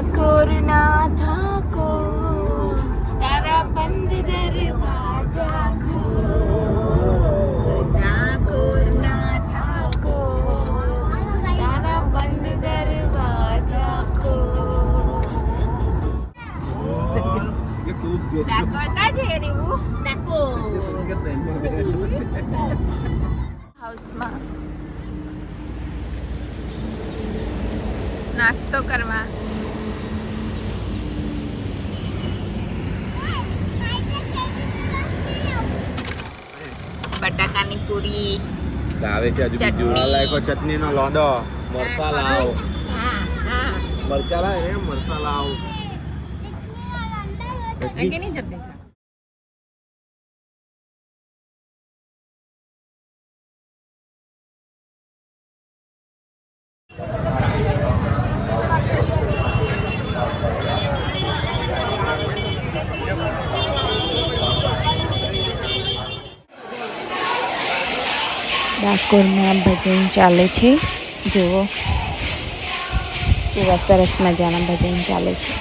ઠાકોર ના ઠાકોર તારા બંધ દરવાજા ખોલ ઠાકોર ના ઠાકોર તારા બંધ દરવાજા ખોલ ડાકોર કા છે રેવું ડાકોર હાઉસમાં નાસ્તો કરવા બટાકાની પૂરી આવે છે હજુ બીજું આ લાયકો ચટણીનો લોંદો મરચા લાવ મરચા લાવ એમ મરચા લાવ કેની ચટણી છે ડાકોરમાં ભજન ચાલે છે જુઓ કેવા સરસ મજાના ભજન ચાલે છે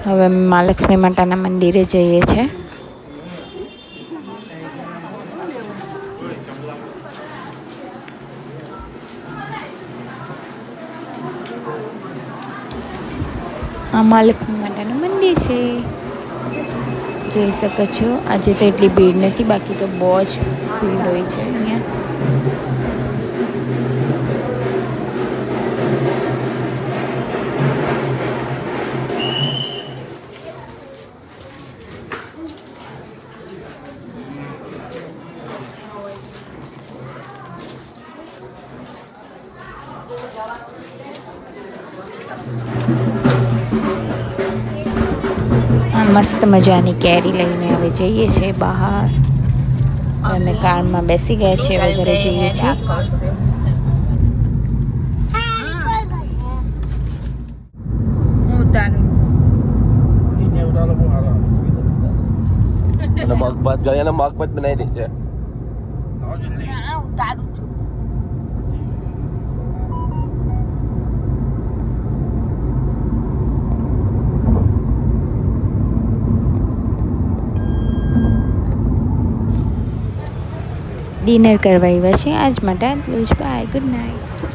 હવે મહાલક્ષ્મી માતાના મંદિરે જઈએ છીએ આ મહાલક્ષ્મી માતાનું મંદિર છે જોઈ શકો છો આજે તો એટલી ભીડ નથી બાકી તો બહુ જ ભીડ હોય છે અહીંયા મસ્ત મજાની કેરી લઈને હવે જઈએ છીએ બહાર અમે કારમાં બેસી ગયા છીએ વગેરે જઈએ છીએ અને મગભાત ગળ્યાના મગભાત બનાવી દે છે ઉતારું છું ડિનર કરવા આવ્યા છીએ આજ માટે આટલું જ બાય ગુડ નાઇટ